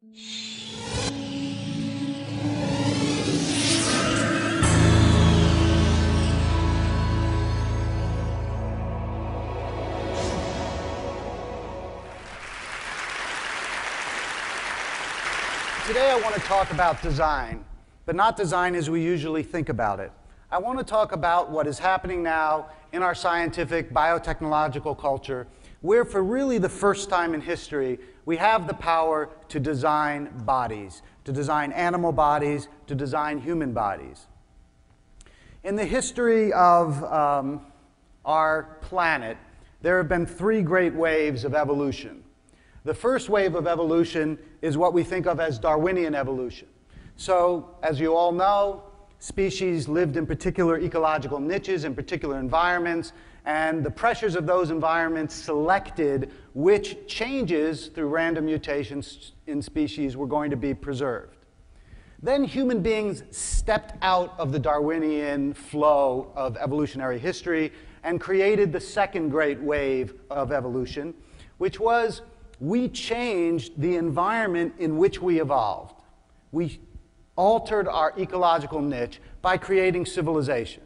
Today I want to talk about design, but not design as we usually think about it. I want to talk about what is happening now in our scientific biotechnological culture, where for really the first time in history, we have the power to design bodies, to design animal bodies, to design human bodies. In the history of our planet, there have been three great waves of evolution. The first wave of evolution is what we think of as Darwinian evolution. So, as you all know, species lived in particular ecological niches, in particular environments, and the pressures of those environments selected which changes through random mutations in species were going to be preserved. Then human beings stepped out of the Darwinian flow of evolutionary history and created the second great wave of evolution, which was we changed the environment in which we evolved. We altered our ecological niche by creating civilization.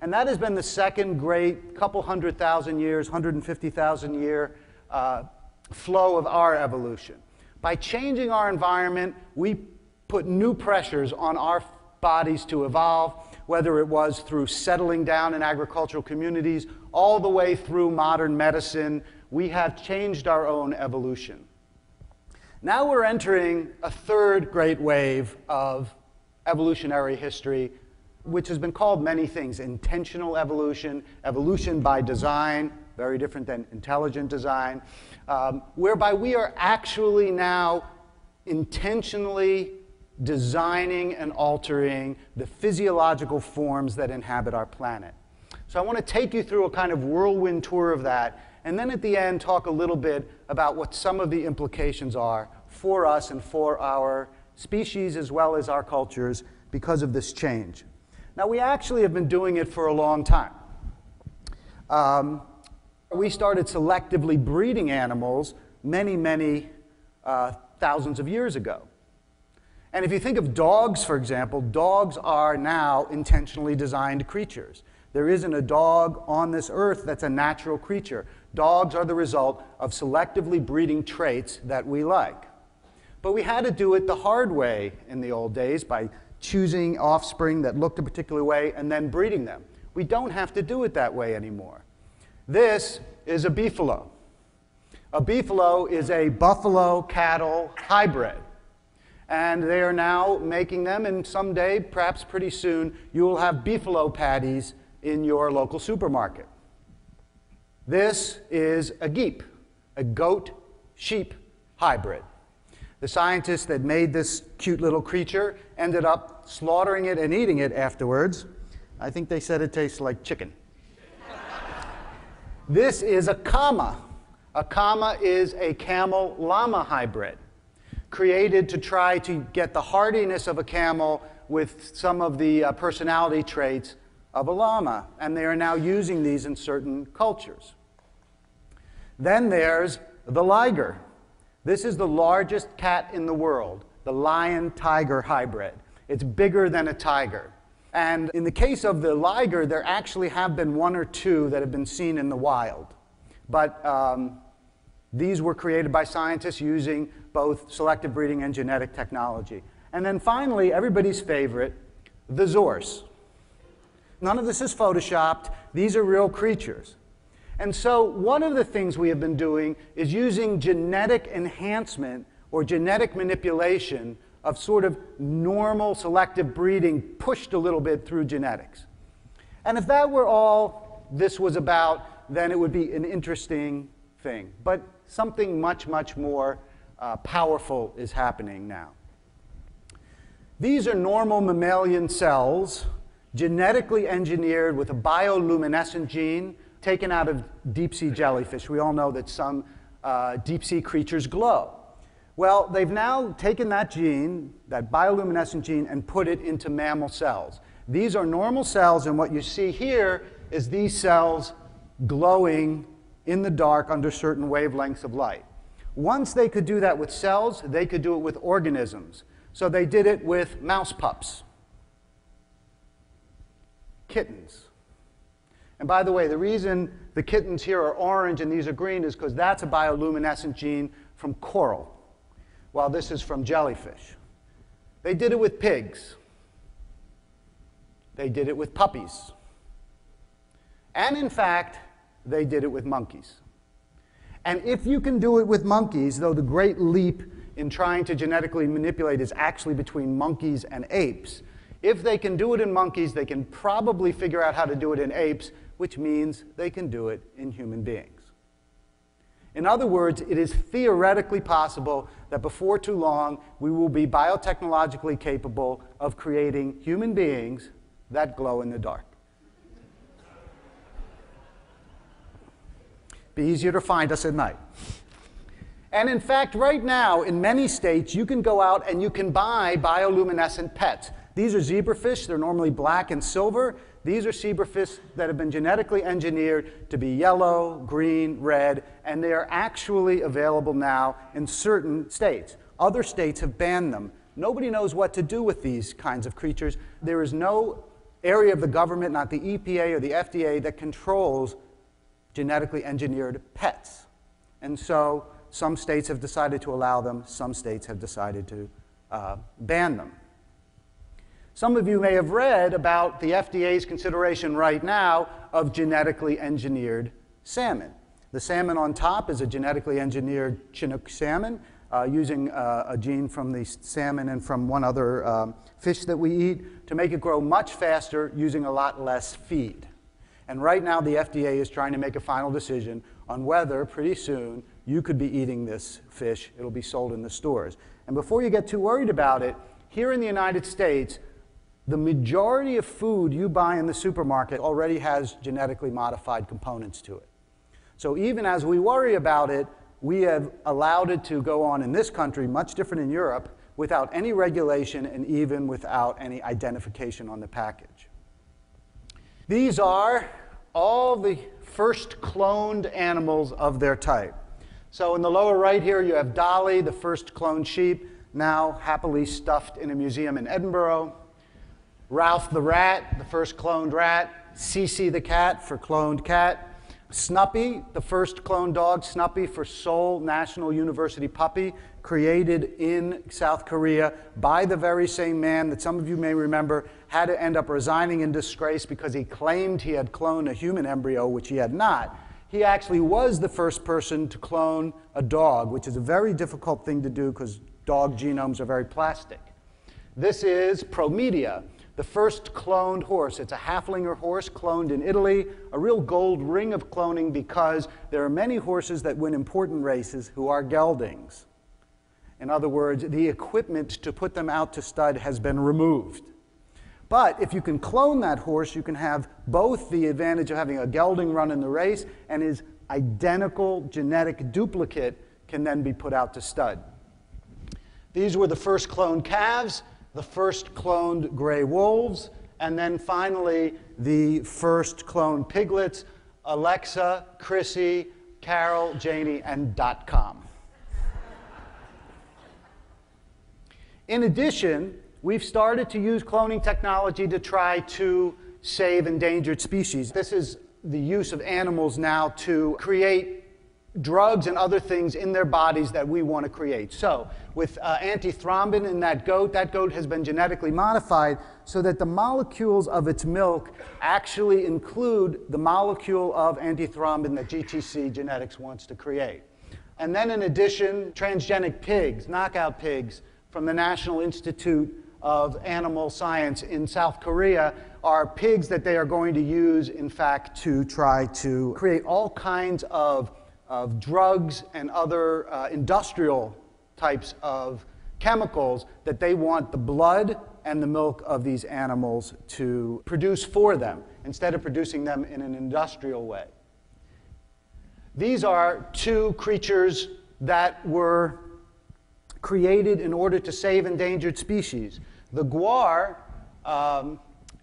And that has been the second great couple 100,000 years, 150,000 year flow of our evolution. By changing our environment, we put new pressures on our bodies to evolve, whether it was through settling down in agricultural communities, all the way through modern medicine. We have changed our own evolution. Now we're entering a third great wave of evolutionary history, which has been called many things: intentional evolution, evolution by design, very different than intelligent design, whereby we are actually now intentionally designing and altering the physiological forms that inhabit our planet. So I want to take you through a kind of whirlwind tour of that, and then at the end talk a little bit about what some of the implications are for us and for our species as well as our cultures because of this change. Now, we actually have been doing it for a long time. We started selectively breeding animals many thousands of years ago. And if you think of dogs, for example, dogs are now intentionally designed creatures. There isn't a dog on this earth that's a natural creature. Dogs are the result of selectively breeding traits that we like. But we had to do it the hard way in the old days by choosing offspring that looked a particular way and then breeding them. We don't have to do it that way anymore. This is a beefalo. A beefalo is a buffalo cattle hybrid. And they are now making them, and someday, perhaps pretty soon, you will have beefalo patties in your local supermarket. This is a geep, a goat-sheep hybrid. The scientists that made this cute little creature ended up slaughtering it and eating it afterwards. I think they said it tastes like chicken. This is a kama. A kama is a camel-llama hybrid, created to try to get the hardiness of a camel with some of the personality traits of a llama, and they are now using these in certain cultures. Then there's the liger. This is the largest cat in the world, the lion-tiger hybrid. It's bigger than a tiger. And in the case of the liger, there actually have been one or two that have been seen in the wild. But these were created by scientists using both selective breeding and genetic technology. And then finally, everybody's favorite, the zorse. None of this is photoshopped. These are real creatures. And so one of the things we have been doing is using genetic enhancement or genetic manipulation of sort of normal selective breeding pushed a little bit through genetics. And if that were all this was about, then it would be an interesting thing. But something much more powerful is happening now. These are normal mammalian cells, genetically engineered with a bioluminescent gene taken out of deep-sea jellyfish. We all know that some deep-sea creatures glow. Well, they've now taken that gene, that bioluminescent gene, and put it into mammal cells. These are normal cells, and what you see here is these cells glowing in the dark under certain wavelengths of light. Once they could do that with cells, they could do it with organisms. So they did it with mouse pups, kittens. And by the way, the reason the kittens here are orange and these are green is because that's a bioluminescent gene from coral, while this is from jellyfish. They did it with pigs. They did it with puppies. And in fact, they did it with monkeys. And if you can do it with monkeys, though the great leap in trying to genetically manipulate is actually between monkeys and apes, if they can do it in monkeys, they can probably figure out how to do it in apes, which means they can do it in human beings. In other words, it is theoretically possible that before too long, we will be biotechnologically capable of creating human beings that glow in the dark. Be easier to find us at night. And in fact, right now, in many states, you can go out and you can buy bioluminescent pets. These are zebrafish. They're normally black and silver. These are zebrafish that have been genetically engineered to be yellow, green, red, and they are actually available now in certain states. Other states have banned them. Nobody knows what to do with these kinds of creatures. There is no area of the government, not the EPA or the FDA, that controls genetically engineered pets. And so some states have decided to allow them, some states have decided to ban them. Some of you may have read about the FDA's consideration right now of genetically engineered salmon. The salmon on top is a genetically engineered Chinook salmon using a gene from the salmon and from one other fish that we eat to make it grow much faster using a lot less feed. And right now, the FDA is trying to make a final decision on whether, pretty soon, you could be eating this fish. It'll be sold in the stores. And before you get too worried about it, here in the United States, the majority of food you buy in the supermarket already has genetically modified components to it. So even as we worry about it, we have allowed it to go on in this country, much different in Europe, without any regulation and even without any identification on the package. These are all the first cloned animals of their type. So in the lower right here, you have Dolly, the first cloned sheep, now happily stuffed in a museum in Edinburgh. Ralph the rat, the first cloned rat. Cece the cat for cloned cat. Snuppy, the first cloned dog. Snuppy for Seoul National University puppy, created in South Korea by the very same man that some of you may remember had to end up resigning in disgrace because he claimed he had cloned a human embryo, which he had not. He actually was the first person to clone a dog, which is a very difficult thing to do because dog genomes are very plastic. This is Promedia, the first cloned horse. It's a Haflinger horse cloned in Italy, a real gold ring of cloning because there are many horses that win important races who are geldings. In other words, the equipment to put them out to stud has been removed. But if you can clone that horse, you can have both the advantage of having a gelding run in the race and his identical genetic duplicate can then be put out to stud. These were the first cloned calves, the first cloned gray wolves, and then finally the first cloned piglets, Alexa, Chrissy, Carol, Janie, and .com. In addition, we've started to use cloning technology to try to save endangered species. This is the use of animals now to create drugs and other things in their bodies that we want to create. So with antithrombin in that goat has been genetically modified so that the molecules of its milk actually include the molecule of antithrombin that GTC Genetics wants to create. And then in addition, transgenic pigs, knockout pigs from the National Institute of Animal Science in South Korea are pigs that they are going to use, in fact, to try to create all kinds of drugs and other industrial types of chemicals that they want the blood and the milk of these animals to produce for them, instead of producing them in an industrial way. These are two creatures that were created in order to save endangered species. The guar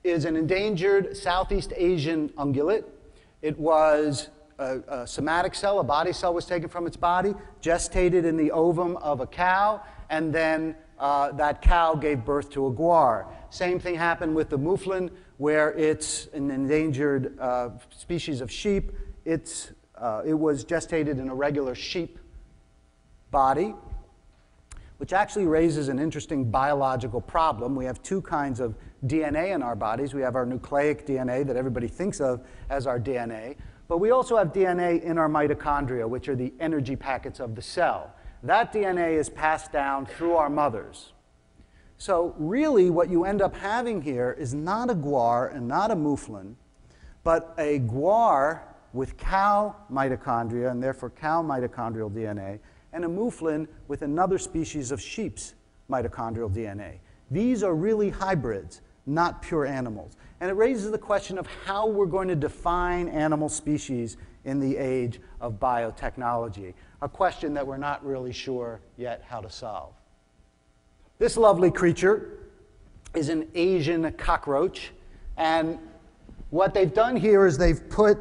is an endangered Southeast Asian ungulate. It was a somatic cell, a body cell was taken from its body, gestated in the ovum of a cow, and then that cow gave birth to a guar. Same thing happened with the mouflon, where it's an endangered species of sheep. It was gestated in a regular sheep body, which actually raises an interesting biological problem. We have two kinds of DNA in our bodies. We have our nucleic DNA that everybody thinks of as our DNA, but we also have DNA in our mitochondria, which are the energy packets of the cell. That DNA is passed down through our mothers. So really what you end up having here is not a guar and not a mouflon, but a guar with cow mitochondria, and therefore cow mitochondrial DNA, and a mouflon with another species of sheep's mitochondrial DNA. These are really hybrids, not pure animals. And it raises the question of how we're going to define animal species in the age of biotechnology, a question that we're not really sure yet how to solve. This lovely creature is an Asian cockroach, and what they've done here is they've put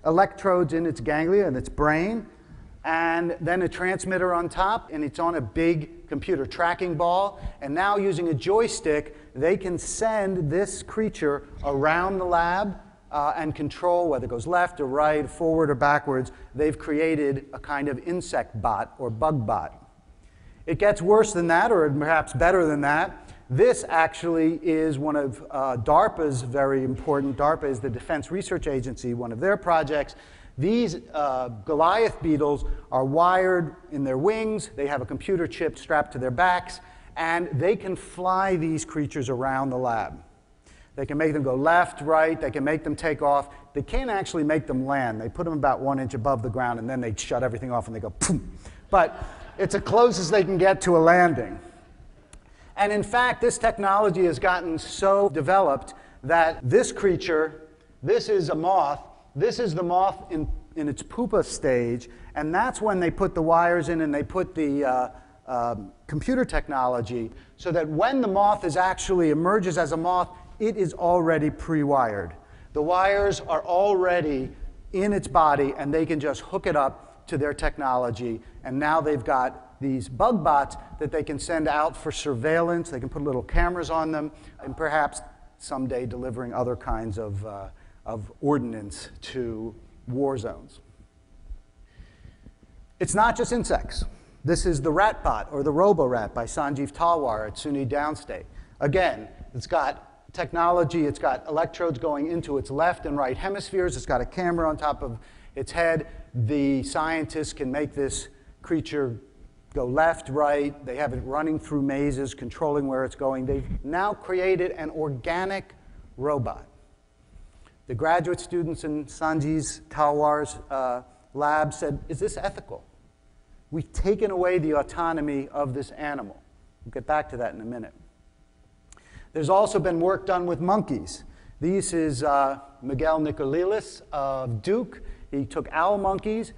electrodes in its ganglia and its brain, and then a transmitter on top, and it's on a big computer tracking ball. And now using a joystick, they can send this creature around the lab and control whether it goes left or right, forward or backwards. They've created a kind of insect bot or bug bot. It gets worse than that, or perhaps better than that. This actually is one of DARPA's very important. DARPA is the Defense Research Agency, one of their projects. These Goliath beetles are wired in their wings. They have a computer chip strapped to their backs, and they can fly these creatures around the lab. They can make them go left, right. They can make them take off. They can't actually make them land. They put them about 1 inch above the ground, and then they shut everything off, and they go boom. But it's the closest they can get to a landing. And in fact, this technology has gotten so developed that this creature, this is a moth. This is the moth in its pupa stage, and that's when they put the wires in and they put the computer technology so that when the moth actually emerges as a moth, it is already pre-wired. The wires are already in its body, and they can just hook it up to their technology, and now they've got these bug bots that they can send out for surveillance. They can put little cameras on them, and perhaps someday delivering other kinds of ordnance to war zones. It's not just insects. This is the rat bot, or the robo-rat, by Sanjeev Talwar at SUNY Downstate. Again, it's got technology, it's got electrodes going into its left and right hemispheres, it's got a camera on top of its head. The scientists can make this creature go left, right. They have it running through mazes, controlling where it's going. They've now created an organic robot. The graduate students in Sanjeev Talwar's lab said, is this ethical? We've taken away the autonomy of this animal. We'll get back to that in a minute. There's also been work done with monkeys. This is Miguel Nicolelis of Duke. He took owl monkeys,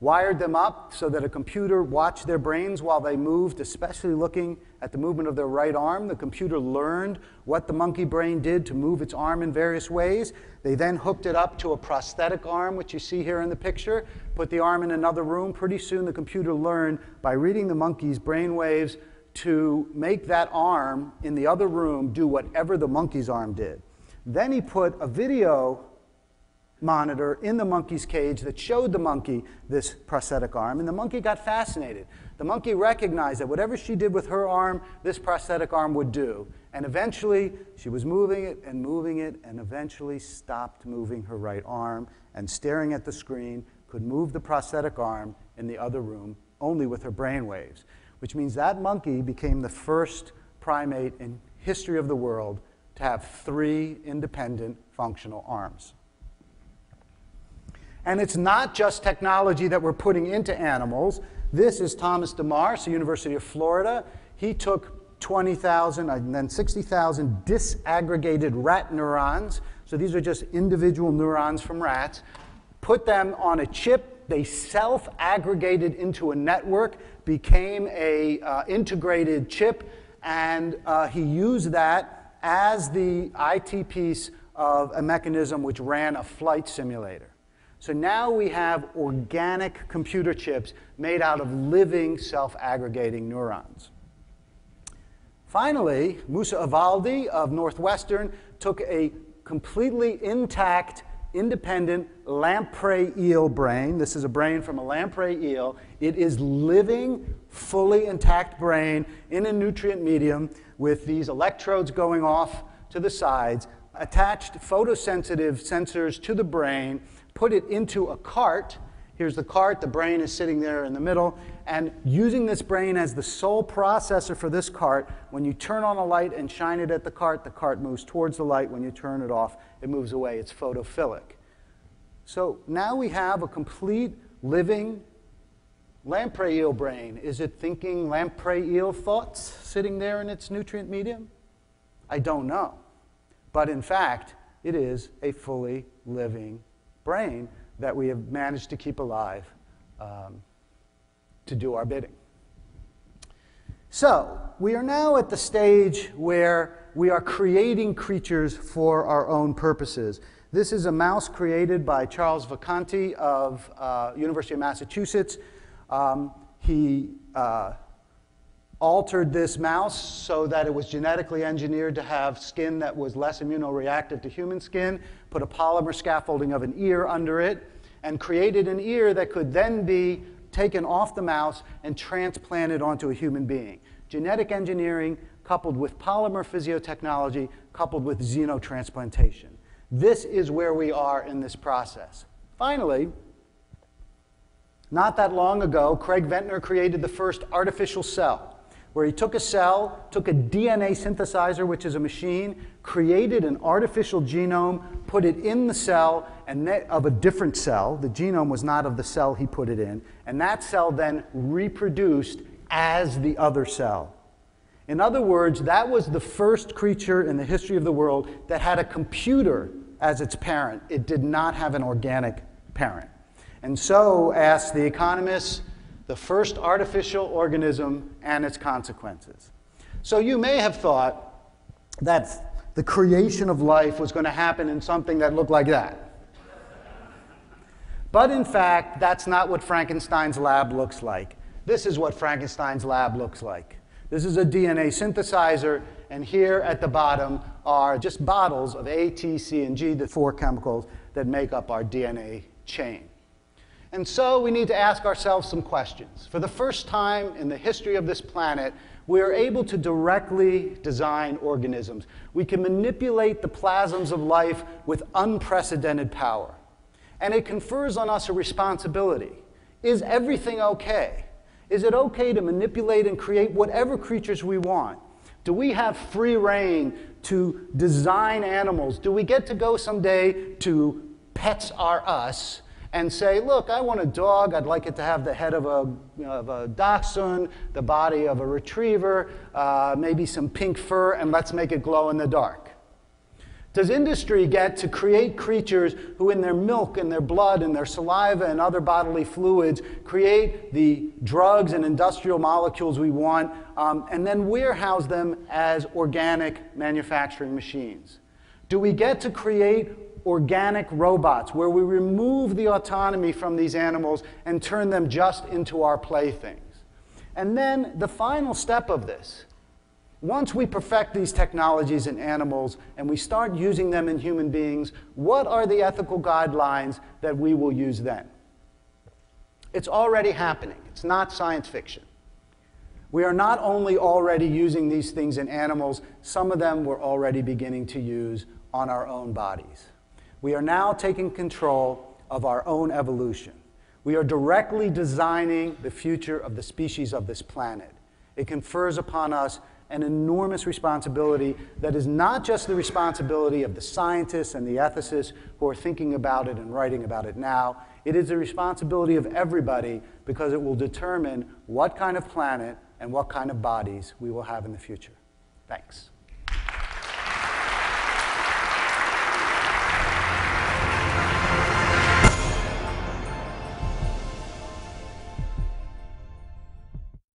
wired them up so that a computer watched their brains while they moved, especially looking at the movement of their right arm. The computer learned what the monkey brain did to move its arm in various ways. They then hooked it up to a prosthetic arm, which you see here in the picture, put the arm in another room. Pretty soon the computer learned, by reading the monkey's brain waves, to make that arm in the other room do whatever the monkey's arm did. Then he put a video monitor in the monkey's cage that showed the monkey this prosthetic arm, and the monkey got fascinated. The monkey recognized that whatever she did with her arm, this prosthetic arm would do. And eventually, she was moving it, and eventually stopped moving her right arm, and staring at the screen, could move the prosthetic arm in the other room only with her brain waves, which means that monkey became the first primate in history of the world to have 3 independent functional arms. And it's not just technology that we're putting into animals. This is Thomas DeMars, the University of Florida. He took 20,000 and then 60,000 disaggregated rat neurons. So these are just individual neurons from rats. Put them on a chip. They self-aggregated into a network, became a integrated chip, and he used that as the IT piece of a mechanism which ran a flight simulator. So now we have organic computer chips made out of living self-aggregating neurons. Finally, Musa Avaldi of Northwestern took a completely intact, independent lamprey eel brain. This is a brain from a lamprey eel. It is living, fully intact brain in a nutrient medium with these electrodes going off to the sides, attached photosensitive sensors to the brain, put it into a cart. Here's the cart. The brain is sitting there in the middle. And using this brain as the sole processor for this cart, when you turn on a light and shine it at the cart moves towards the light. When you turn it off, it moves away. It's photophilic. So now we have a complete living lamprey eel brain. Is it thinking lamprey eel thoughts sitting there in its nutrient medium? I don't know. But in fact, it is a fully living brain that we have managed to keep alive to do our bidding. So we are now at the stage where we are creating creatures for our own purposes. This is a mouse created by Charles Vacanti of University of Massachusetts. He altered this mouse so that it was genetically engineered to have skin that was less immunoreactive to human skin, put a polymer scaffolding of an ear under it, and created an ear that could then be taken off the mouse and transplanted onto a human being. Genetic engineering coupled with polymer physiotechnology coupled with xenotransplantation. This is where we are in this process. Finally, not that long ago, Craig Ventnor created the first artificial cell, where he took a cell, took a DNA synthesizer, which is a machine, created an artificial genome, put it in the cell and of a different cell. The genome was not of the cell he put it in, and that cell then reproduced as the other cell. In other words, that was the first creature in the history of the world that had a computer as its parent. It did not have an organic parent. And so, asked the economists, the first artificial organism and its consequences. So you may have thought that the creation of life was going to happen in something that looked like that. But in fact, that's not what Frankenstein's lab looks like. This is what Frankenstein's lab looks like. This is a DNA synthesizer, and here at the bottom are just bottles of A, T, C, and G, the 4 chemicals that make up our DNA chain. And so we need to ask ourselves some questions. For the first time in the history of this planet, we are able to directly design organisms. We can manipulate the plasms of life with unprecedented power. And it confers on us a responsibility. Is everything okay? Is it okay to manipulate and create whatever creatures we want? Do we have free reign to design animals? Do we get to go someday to Pets R Us and say, look, I want a dog. I'd like it to have the head of a dachshund, the body of a retriever, maybe some pink fur, and let's make it glow in the dark? Does industry get to create creatures who in their milk and their blood and their saliva and other bodily fluids create the drugs and industrial molecules we want, and then warehouse them as organic manufacturing machines? Do we get to create organic robots where we remove the autonomy from these animals and turn them just into our playthings? And then the final step of this, once we perfect these technologies in animals and we start using them in human beings, what are the ethical guidelines that we will use then? It's already happening. It's not science fiction. We are not only already using these things in animals, some of them we're already beginning to use on our own bodies. We are now taking control of our own evolution. We are directly designing the future of the species of this planet. It confers upon us an enormous responsibility that is not just the responsibility of the scientists and the ethicists who are thinking about it and writing about it now. It is the responsibility of everybody because it will determine what kind of planet and what kind of bodies we will have in the future. Thanks.